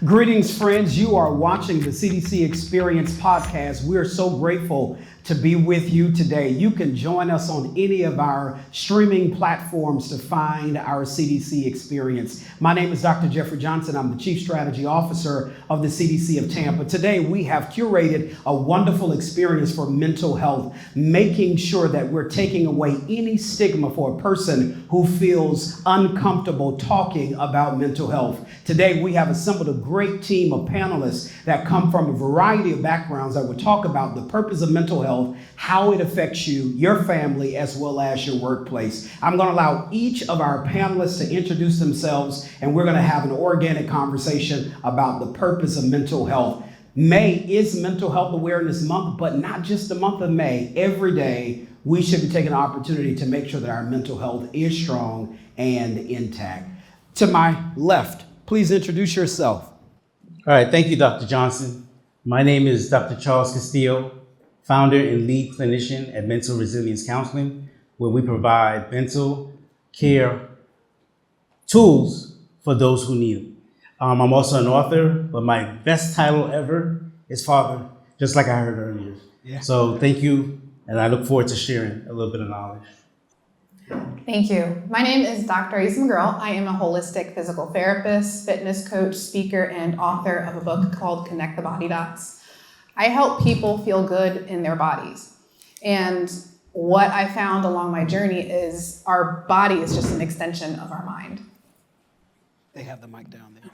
Greetings, friends. You are watching the CDC Experience podcast. We're so grateful to be with you today. You can join us on any of our streaming platforms to find our CDC Experience. My name is Dr. Jeffrey Johnson. I'm the Chief Strategy Officer of the CDC of Tampa. Today, we have curated a wonderful experience for mental health, making sure that we're taking away any stigma for a person who feels uncomfortable talking about mental health. Today, we have assembled a great team of panelists that come from a variety of backgrounds that will talk about the purpose of mental health, how it affects you, your family, as well as your workplace. I'm going to allow each of our panelists to introduce themselves, and we're going to have an organic conversation about the purpose of mental health. May is Mental Health Awareness Month, but not just the month of May. Every day, we should be taking an opportunity to make sure that our mental health is strong and intact. To my left, please introduce yourself. All right, thank you, Dr. Johnson. My name is Dr. Charles Castillo, founder and lead clinician at Mental Resilience Counseling, where we provide mental care tools for those who need them. I'm also an author, but my best title ever is father, just like I heard earlier. Yeah. So thank you, and I look forward to sharing a little bit of knowledge. Thank you. My name is Dr. Isa McGurl. I am a holistic physical therapist, fitness coach, speaker, and author of a book called Connect the Body Dots. I help people feel good in their bodies. And what I found along my journey is our body is just an extension of our mind. They have the mic down there.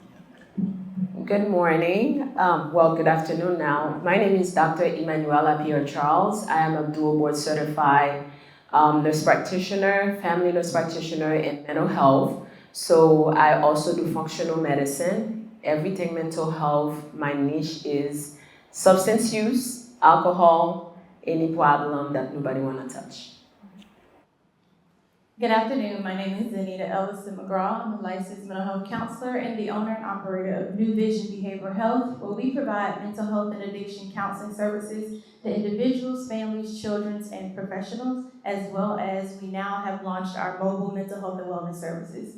Good morning. Good afternoon now. My name is Dr. Emanuela Pierre-Charles. I am a dual board certified nurse practitioner, family nurse practitioner in mental health. So I also do functional medicine, everything mental health. My niche is substance use, alcohol, any problem that nobody want to touch. Good afternoon. My name is Zanita Ellison McGraw. I'm a licensed mental health counselor and the owner and operator of New Vision Behavioral Health, where we provide mental health and addiction counseling services to individuals, families, children, and professionals, as well as we now have launched our mobile mental health and wellness services.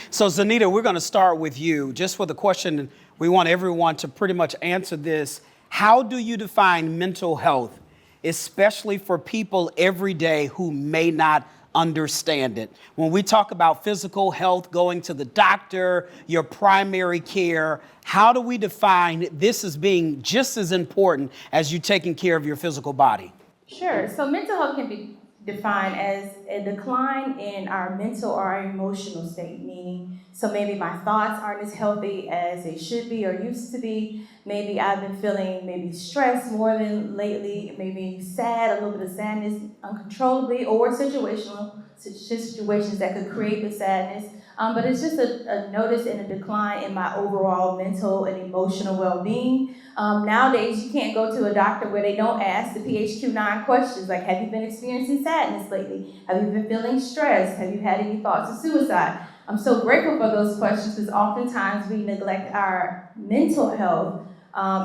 So, Zanita, we're going to start with you. Just for the question, we want everyone to pretty much answer this. How do you define mental health, especially for people every day who may not understand it? When we talk about physical health, going to the doctor, your primary care, how do we define this as being just as important as you taking care of your physical body? Sure. So mental health can be defined as a decline in our mental or our emotional state, meaning so maybe my thoughts aren't as healthy as they should be or used to be. Maybe I've been feeling maybe stressed more than lately, maybe sad, a little bit of sadness uncontrollably, or situations that could create the sadness. But it's just a notice and a decline in my overall mental and emotional well-being. Nowadays, you can't go to a doctor where they don't ask the PHQ-9 questions, like, have you been experiencing sadness lately? Have you been feeling stressed? Have you had any thoughts of suicide? I'm so grateful for those questions because oftentimes we neglect our mental health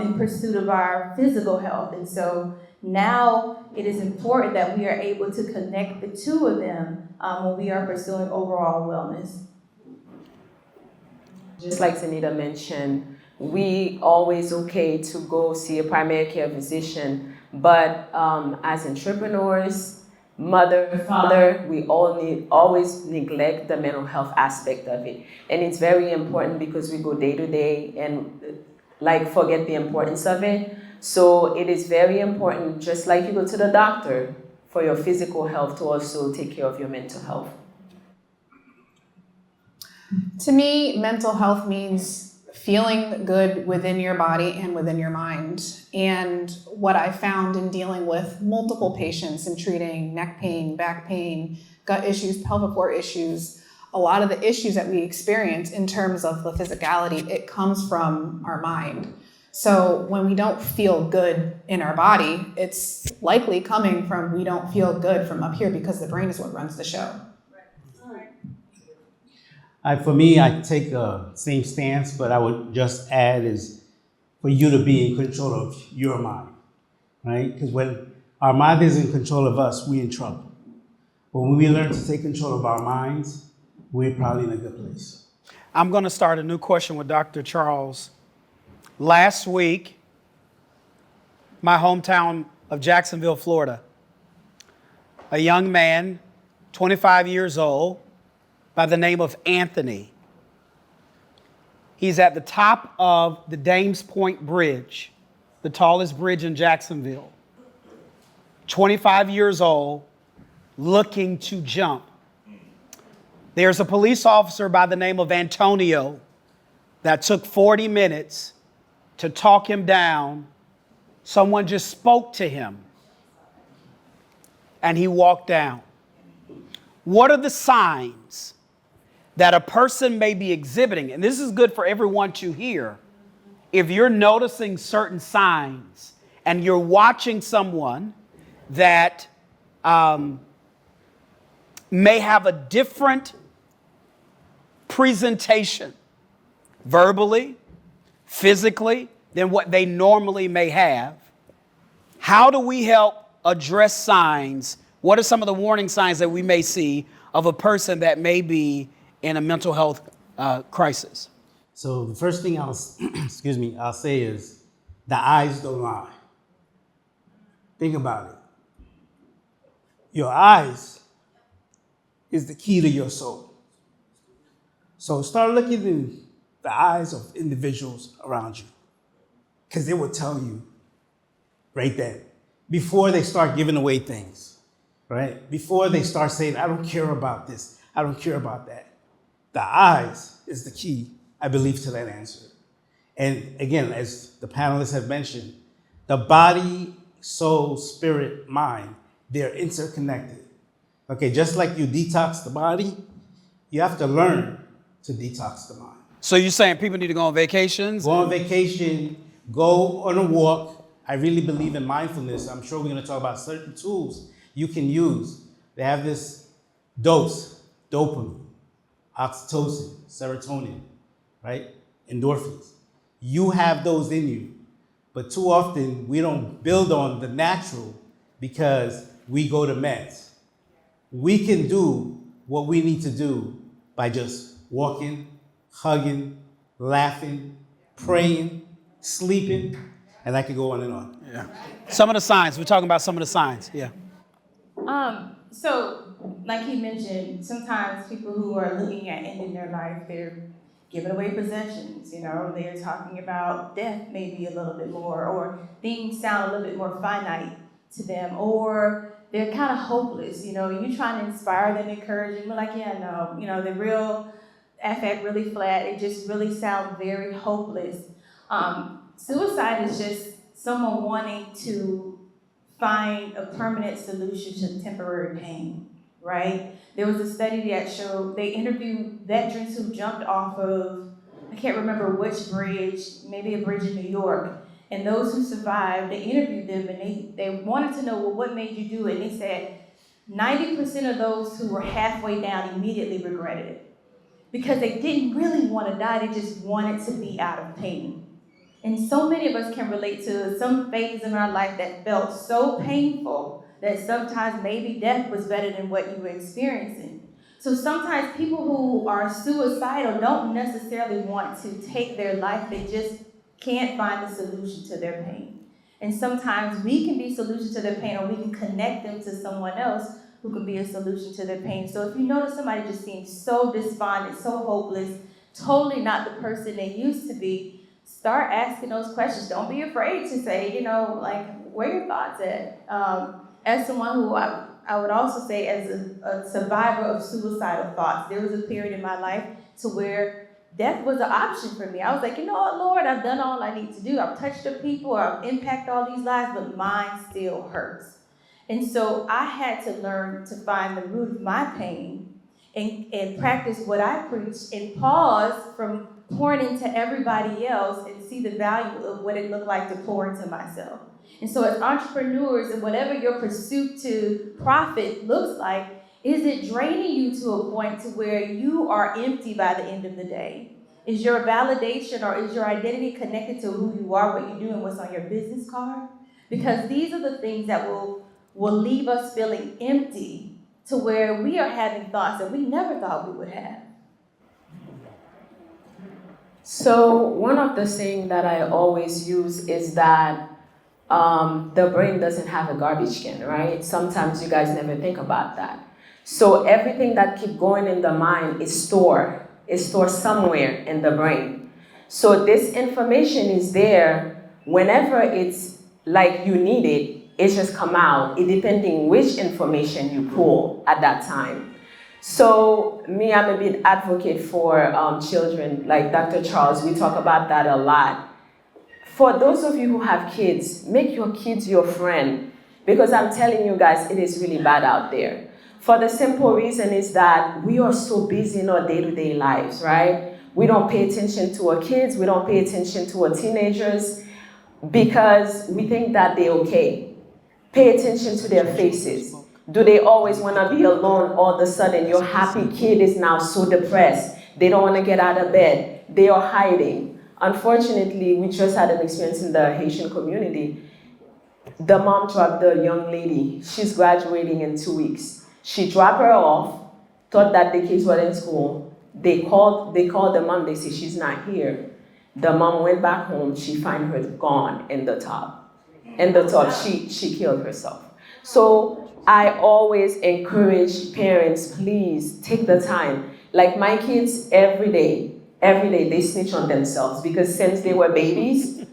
in pursuit of our physical health. And so now it is important that we are able to connect the two of them when we are pursuing overall wellness. Just like Zanita mentioned, we always okay to go see a primary care physician, but as entrepreneurs, mother, father, we always neglect the mental health aspect of it. And it's very important because we go day to day and forget the importance of it. So it is very important, just like you go to the doctor for your physical health, to also take care of your mental health. To me, mental health means feeling good within your body and within your mind. And what I found in dealing with multiple patients and treating neck pain, back pain, gut issues, pelvic floor issues, a lot of the issues that we experience in terms of the physicality, it comes from our mind. So when we don't feel good in our body, it's likely coming from we don't feel good from up here because the brain is what runs the show. For me, I take the same stance, but I would just add is for you to be in control of your mind, right? Because when our mind is in control of us, we're in trouble. But when we learn to take control of our minds, we're probably in a good place. I'm going to start a new question with Dr. Charles. Last week, my hometown of Jacksonville, Florida, a young man, 25 years old, by the name of Anthony. He's at the top of the Dames Point Bridge, the tallest bridge in Jacksonville. 25 years old, looking to jump. There's a police officer by the name of Antonio that took 40 minutes to talk him down. Someone just spoke to him and he walked down. What are the signs that a person may be exhibiting? And this is good for everyone to hear. If you're noticing certain signs and you're watching someone that may have a different presentation, verbally, physically, than what they normally may have, how do we help address signs? What are some of the warning signs that we may see of a person that may be in a mental health crisis? So the first thing I'll say is the eyes don't lie. Think about it. Your eyes is the key to your soul. So start looking in the eyes of individuals around you, because they will tell you right then, before they start giving away things, right? Before they start saying, I don't care about this, I don't care about that. The eyes is the key, I believe, to that answer. And again, as the panelists have mentioned, the body, soul, spirit, mind, they're interconnected. Okay, just like you detox the body, you have to learn to detox the mind. So you're saying people need to go on vacations? Go on vacation, go on a walk. I really believe in mindfulness. I'm sure we're going to talk about certain tools you can use. They have this dose, dopamine, oxytocin, serotonin, right? Endorphins. You have those in you. But too often we don't build on the natural because we go to meds. We can do what we need to do by just walking, hugging, laughing, praying, sleeping, and I could go on and on. Yeah. Some of the signs, we're talking about some of the signs, yeah. So, like he mentioned, sometimes people who are looking at ending their life, they're giving away possessions, they're talking about death maybe a little bit more, or things sound a little bit more finite to them, or they're kind of hopeless, you trying to inspire them, encourage them, but like, yeah, no, the real affect really flat, it just really sounds very hopeless. Suicide is just someone wanting to find a permanent solution to temporary pain, right? There was a study that showed, they interviewed veterans who jumped off of, I can't remember which bridge, maybe a bridge in New York, and those who survived, they interviewed them and they wanted to know, well, what made you do it? And they said 90% of those who were halfway down immediately regretted it because they didn't really want to die, they just wanted to be out of pain. And so many of us can relate to some phase in our life that felt so painful that sometimes maybe death was better than what you were experiencing. So sometimes people who are suicidal don't necessarily want to take their life, they just can't find a solution to their pain. And sometimes we can be a solution to their pain, or we can connect them to someone else who can be a solution to their pain. So if you notice somebody just seems so despondent, so hopeless, totally not the person they used to be, start asking those questions. Don't be afraid to say, where are your thoughts at? As someone who I would also say as a survivor of suicidal thoughts, there was a period in my life to where death was an option for me. I was like, what, Lord, I've done all I need to do. I've touched the people, I've impacted all these lives, but mine still hurts. And so I had to learn to find the root of my pain and practice what I preach and pause from pouring into everybody else and see the value of what it looked like to pour into myself. And so as entrepreneurs, and whatever your pursuit to profit looks like, is it draining you to a point to where you are empty by the end of the day? Is your validation or is your identity connected to who you are, what you do, and what's on your business card? Because these are the things that will leave us feeling empty to where we are having thoughts that we never thought we would have. So one of the things that I always use is that the brain doesn't have a garbage can, right? Sometimes you guys never think about that. So everything that keep going in the mind is stored somewhere in the brain. So this information is there whenever it's like you need it, it just come out. It depending which information you pull at that time. So me, I'm a bit advocate for children, like Dr. Charles, we talk about that a lot. For those of you who have kids, make your kids your friend, because I'm telling you guys, it is really bad out there. For the simple reason is that we are so busy in our day-to-day lives, right? We don't pay attention to our kids, we don't pay attention to our teenagers, because we think that they're okay. Pay attention to their faces. Do they always want to be alone all of a sudden? Your happy kid is now so depressed. They don't want to get out of bed. They are hiding. Unfortunately, we just had an experience in the Haitian community. The mom dropped the young lady. She's graduating in 2 weeks. She dropped her off, thought that the kids were in school. They called the mom. They say she's not here. The mom went back home. She find her gone in the tub. In the tub, she killed herself. So I always encourage parents, please take the time. Like my kids, every day, they snitch on themselves, because since they were babies,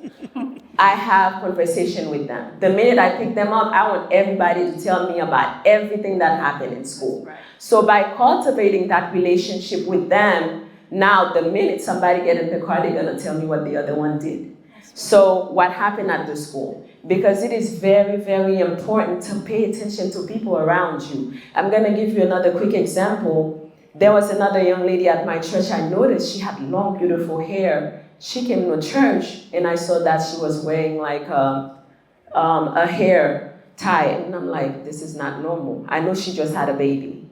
I have conversation with them. The minute I pick them up, I want everybody to tell me about everything that happened in school. So by cultivating that relationship with them, now the minute somebody gets in the car, they're gonna tell me what the other one did. So what happened at the school? Because it is very, very important to pay attention to people around you. I'm gonna give you another quick example. There was another young lady at my church. I noticed she had long, beautiful hair. She came to church and I saw that she was wearing like a hair tie. And I'm like, this is not normal. I know she just had a baby.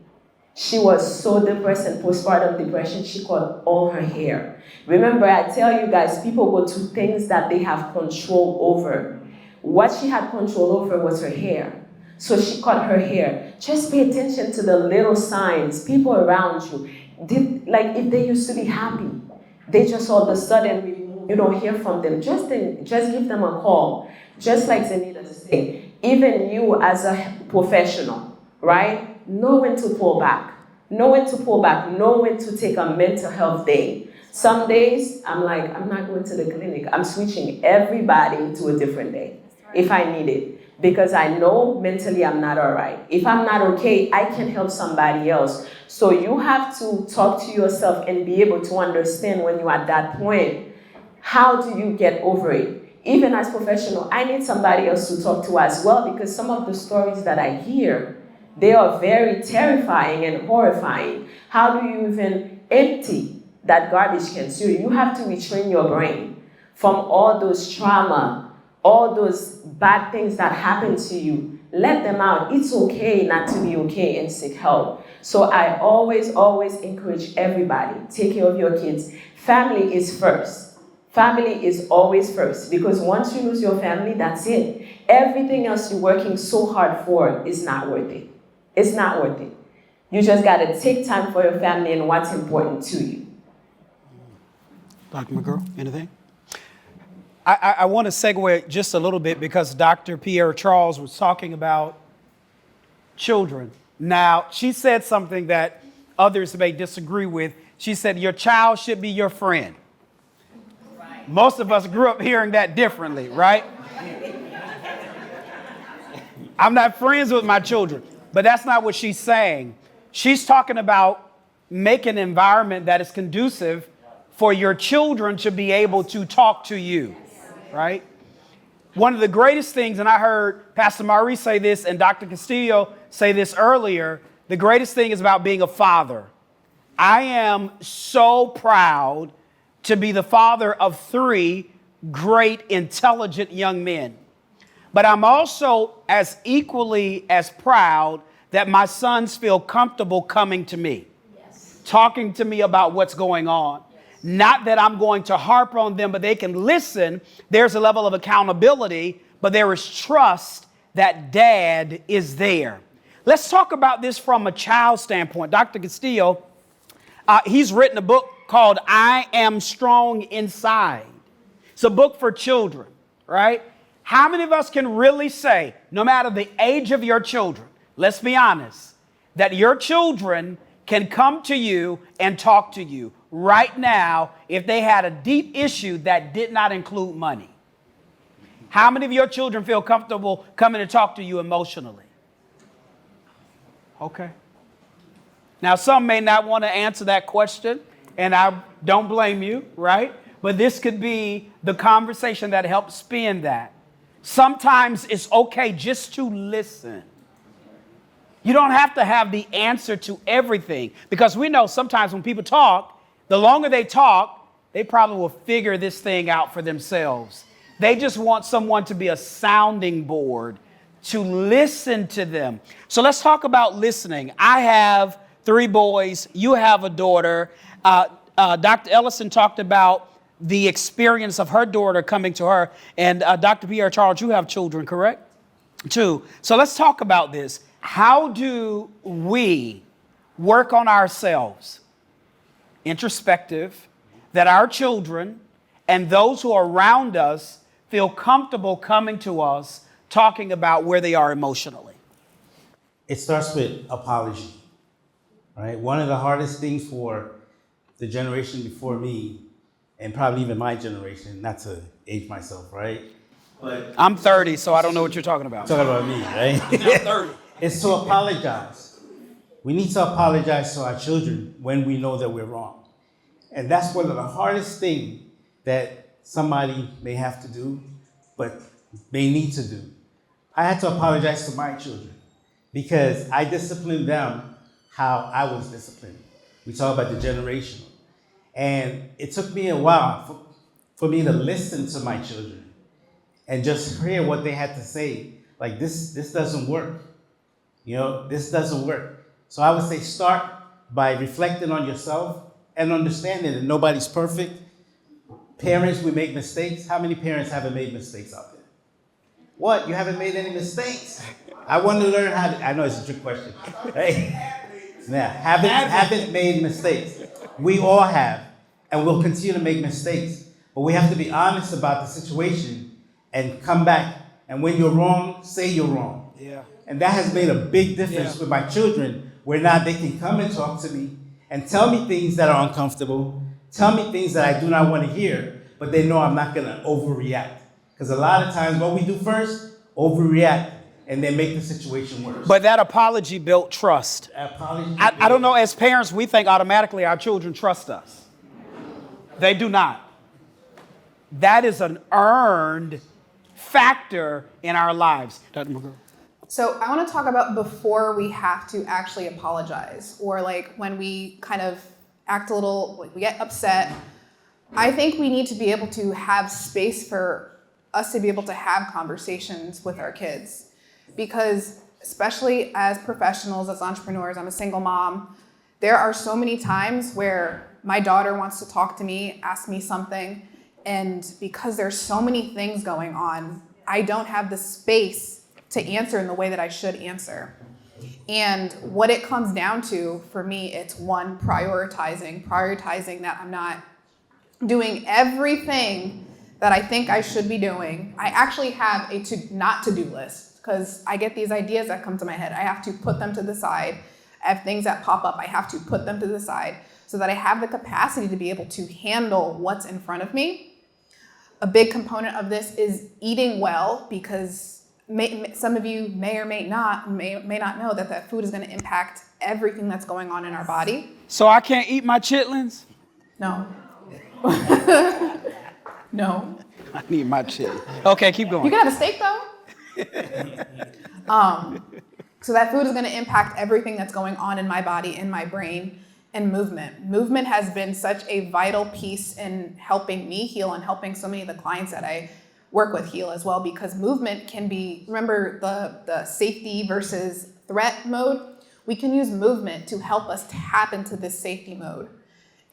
She was so depressed and postpartum depression, she cut all her hair. Remember, I tell you guys, people go to things that they have control over. What she had control over was her hair. So she cut her hair. Just pay attention to the little signs, people around you. Like if they used to be happy, they just all of a sudden, you don't hear from them. Just give them a call. Just like Zenita said, even you as a professional, right? Know when to pull back. Know when to pull back. Know when to take a mental health day. Some days, I'm like, I'm not going to the clinic. I'm switching everybody to a different day if I need it. Because I know mentally I'm not all right. If I'm not okay, I can help somebody else. So you have to talk to yourself and be able to understand when you're at that point, how do you get over it? Even as professional, I need somebody else to talk to as well, because some of the stories that I hear, they are very terrifying and horrifying. How do you even empty that garbage can? So you have to retrain your brain from all those trauma, all those bad things that happen to you. Let them out. It's okay not to be okay and seek help. So I always encourage everybody, take care of your kids. Family is first. Family is always first, because once you lose your family, that's it. Everything else you're working so hard for is not worth it. It's not worth it. You just got to take time for your family and what's important to you. Dr. McGurl, anything? I want to segue just a little bit, because Dr. Pierre Charles was talking about children. Now, she said something that others may disagree with. She said, your child should be your friend. Right. Most of us grew up hearing that differently, right? I'm not friends with my children. But that's not what she's saying. She's talking about making an environment that is conducive for your children to be able to talk to you, right? One of the greatest things, and I heard Pastor Maurice say this and Dr. Castillo say this earlier, the greatest thing is about being a father. I am so proud to be the father of 3 great, intelligent young men. But I'm also as equally as proud that my sons feel comfortable coming to me, talking to me about what's going on. Not that I'm going to harp on them, but they can listen. There's a level of accountability, but there is trust that dad is there. Let's talk about this from a child standpoint. Dr. Castillo, he's written a book called I Am Strong Inside. It's a book for children, right? How many of us can really say, no matter the age of your children, let's be honest, that your children can come to you and talk to you right now if they had a deep issue that did not include money? How many of your children feel comfortable coming to talk to you emotionally? Okay. Now, some may not want to answer that question, and I don't blame you, right? But this could be the conversation that helps spin that. Sometimes it's okay just to listen. You don't have to have the answer to everything, because we know sometimes when people talk, the longer they talk, they probably will figure this thing out for themselves. They just want someone to be a sounding board to listen to them. So let's talk about listening. I have 3 boys. You have a daughter. Dr. Ellison talked about the experience of her daughter coming to her. And Dr. Pierre Charles, you have children, correct? 2. So let's talk about this. How do we work on ourselves, introspective, that our children and those who are around us feel comfortable coming to us talking about where they are emotionally? It starts with apology, right? One of the hardest things for the generation before me, and probably even my generation, not to age myself, right? But I'm 30, so I don't know what you're talking about. talking about me, right? I'm 30. It's to apologize. We need to apologize to our children when we know that we're wrong. And that's one of the hardest things that somebody may have to do, but may need to do. I had to apologize to my children because I disciplined them how I was disciplined. We talk about the generational. And it took me a while for me to listen to my children and just hear what they had to say. Like, this doesn't work. This doesn't work. So I would say start by reflecting on yourself and understanding that nobody's perfect. Parents, we make mistakes. How many parents haven't made mistakes out there? What? You haven't made any mistakes? I want to learn how to, I know it's a trick question. Right? Now, haven't made mistakes. We all have, and we'll continue to make mistakes. But we have to be honest about the situation and come back. And when you're wrong, say you're wrong. Yeah. And that has made a big difference with my children, where now they can come and talk to me and tell me things that are uncomfortable, tell me things that I do not want to hear, but they know I'm not going to overreact. Because a lot of times what we do first, overreact, and then make the situation worse. But that apology built trust. I don't know, as parents, we think automatically our children trust us. They do not. That is an earned factor in our lives. Dr. McGraw. So I want to talk about before we have to actually apologize, or like when we kind of act a little, like we get upset. I think we need to be able to have space for us to be able to have conversations with our kids, because especially as professionals, as entrepreneurs, I'm a single mom. There are so many times where my daughter wants to talk to me, ask me something, and because there's so many things going on, I don't have the space to answer in the way that I should answer. And what it comes down to, for me, it's one, prioritizing that I'm not doing everything that I think I should be doing. I actually have a not to-do list, because I get these ideas that come to my head. I have to put them to the side. I have things that pop up. I have to put them to the side so that I have the capacity to be able to handle what's in front of me. A big component of this is eating well, because some of you may or may not know that food is going to impact everything that's going on in our body. So I can't eat my chitlins? No. No. I need my chitlins. Okay, keep going. You can have a steak though. So that food is going to impact everything that's going on in my body, in my brain, and movement. Movement has been such a vital piece in helping me heal and helping so many of the clients that I work with heal as well, because movement can be, remember the safety versus threat mode? We can use movement to help us tap into this safety mode.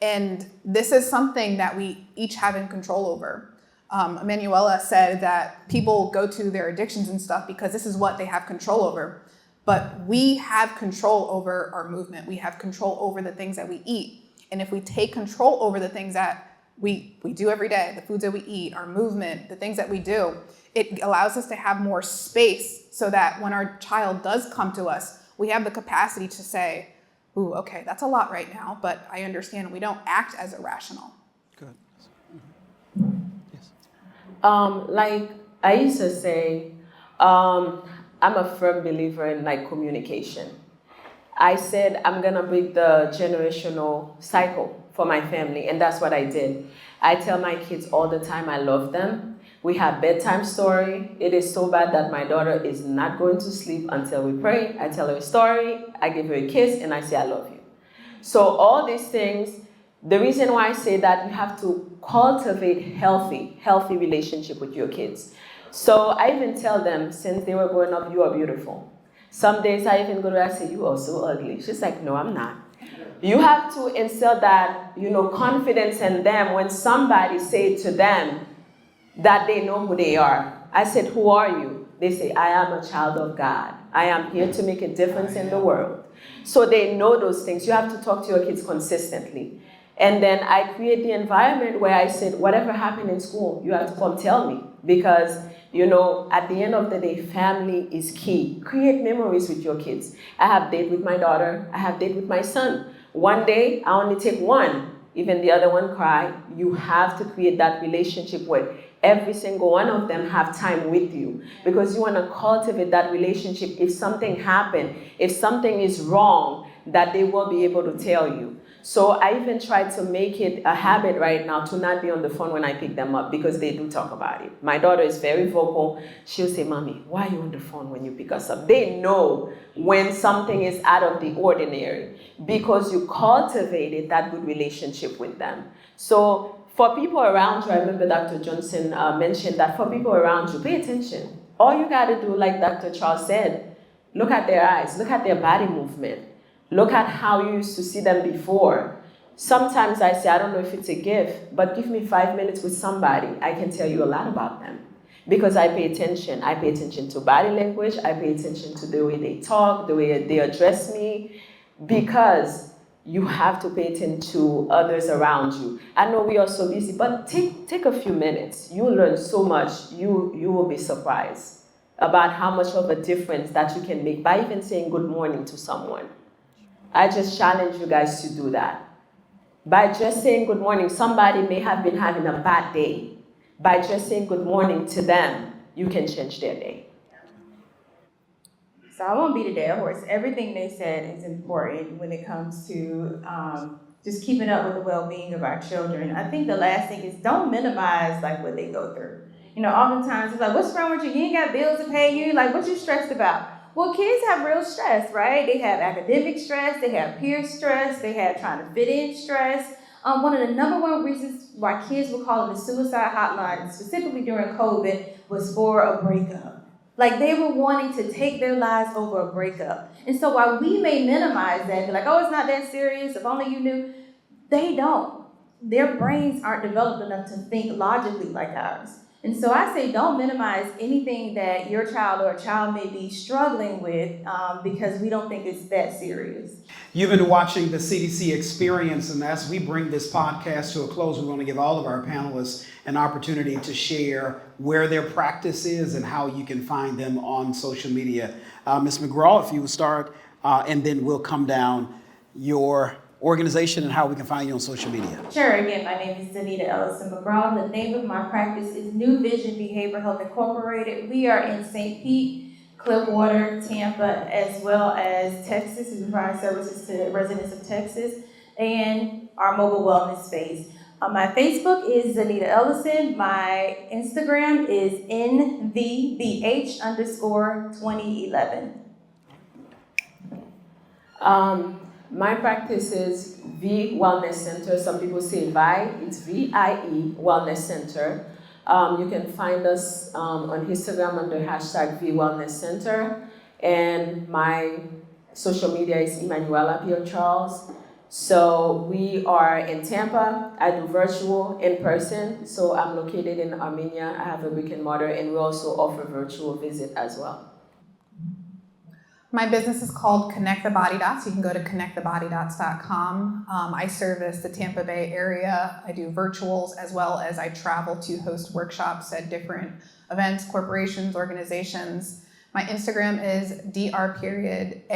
And this is something that we each have in control over. Emanuela said that people go to their addictions and stuff because this is what they have control over. But we have control over our movement. We have control over the things that we eat. And if we take control over the things that we do every day, the foods that we eat, our movement, the things that we do, it allows us to have more space so that when our child does come to us, we have the capacity to say, ooh, okay, that's a lot right now, but I understand. We don't act as irrational. Good. Yes. Like I used to say, I'm a firm believer in like communication. I said I'm gonna break the generational cycle for my family, and that's what I did. I tell my kids all the time I love them. We have bedtime story. It is so bad that my daughter is not going to sleep until we pray. I tell her a story, I give her a kiss, and I say I love you. So all these things, the reason why I say that, you have to cultivate healthy relationship with your kids. So I even tell them, since they were growing up, you are beautiful. Some days I even go to her, I say, you are so ugly. She's like, no, I'm not. You have to instill that, confidence in them when somebody say to them that they know who they are. I said, who are you? They say, I am a child of God. I am here to make a difference in the world. So they know those things. You have to talk to your kids consistently. And then I create the environment where I said, whatever happened in school, you have to come tell me. Because, at the end of the day, family is key. Create memories with your kids. I have date with my daughter. I have date with my son. One day, I only take one. Even the other one cry. You have to create that relationship where every single one of them have time with you. Because you want to cultivate that relationship. If something happened, if something is wrong, that they will be able to tell you. So I even try to make it a habit right now to not be on the phone when I pick them up, because they do talk about it. My daughter is very vocal. She'll say, Mommy, why are you on the phone when you pick us up? They know when something is out of the ordinary because you cultivated that good relationship with them. So for people around you, I remember Dr. Johnson mentioned that for people around you, pay attention. All you got to do, like Dr. Charles said, look at their eyes, look at their body movement. Look at how you used to see them before. Sometimes I say, I don't know if it's a gift, but give me 5 minutes with somebody. I can tell you a lot about them because I pay attention. I pay attention to body language. I pay attention to the way they talk, the way they address me, because you have to pay attention to others around you. I know we are so busy, but take a few minutes. You'll learn so much. You will be surprised about how much of a difference that you can make by even saying good morning to someone. I just challenge you guys to do that. By just saying good morning, somebody may have been having a bad day. By just saying good morning to them, you can change their day. So I won't beat a dead horse. Everything they said is important when it comes to just keeping up with the well-being of our children. I think the last thing is don't minimize what they go through. Oftentimes it's like, what's wrong with you? You ain't got bills to pay. You what you stressed about? Well, kids have real stress, right? They have academic stress, they have peer stress, they have trying to fit in stress. One of the number one reasons why kids were calling the suicide hotline, specifically during COVID, was for a breakup. They were wanting to take their lives over a breakup. And so while we may minimize that, be like, oh, it's not that serious, if only you knew, they don't. Their brains aren't developed enough to think logically like ours. And so I say don't minimize anything that your child or a child may be struggling with because we don't think it's that serious. You've been watching the CDC Experience, and as we bring this podcast to a close, we want to give all of our panelists an opportunity to share where their practice is and how you can find them on social media. Ms. McGraw, if you would start, and then we'll come down your organization and how we can find you on social media. Sure. Again, my name is Anita Ellison McGraw. The name of my practice is New Vision Behavioral Health Incorporated. We are in St. Pete, Clearwater, Tampa, as well as Texas. We provide services to residents of Texas and our mobile wellness space. My Facebook is Anita Ellison. My Instagram is NVBH_2011. My practice is V Wellness Center. Some people say VIE. It's VIE Wellness Center. You can find us on Instagram under hashtag V Wellness Center. And my social media is Emanuela Pierre Charles. So we are in Tampa. I do virtual, in person. So I'm located in Armenia. I have a brick and mortar, and we also offer virtual visit as well. My business is called Connect the Body Dots. You can go to connectthebodydots.com. I service the Tampa Bay area. I do virtuals as well as I travel to host workshops at different events, corporations, organizations. My Instagram is dr.aissa_,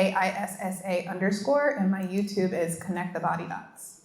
and my YouTube is Connect the Body Dots.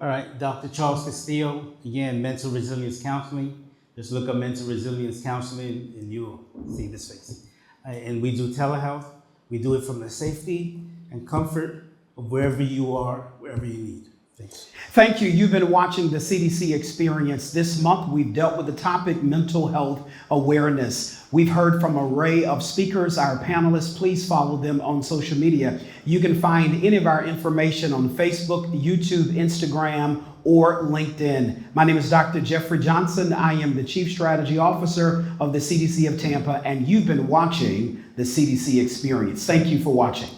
All right, Dr. Charles Castillo, again, Mental Resilience Counseling. Just look up Mental Resilience Counseling and you'll see this face. And we do telehealth. We do it from the safety and comfort of wherever you are, wherever you need. Thanks. Thank you. You've been watching the CDC Experience. This month, we've dealt with the topic mental health awareness. We've heard from an array of speakers, our panelists. Please follow them on social media. You can find any of our information on Facebook, YouTube, Instagram, or LinkedIn. My name is Dr. Jeffrey Johnson. I am the Chief Strategy Officer of the CDC of Tampa, and you've been watching the CDC Experience. Thank you for watching.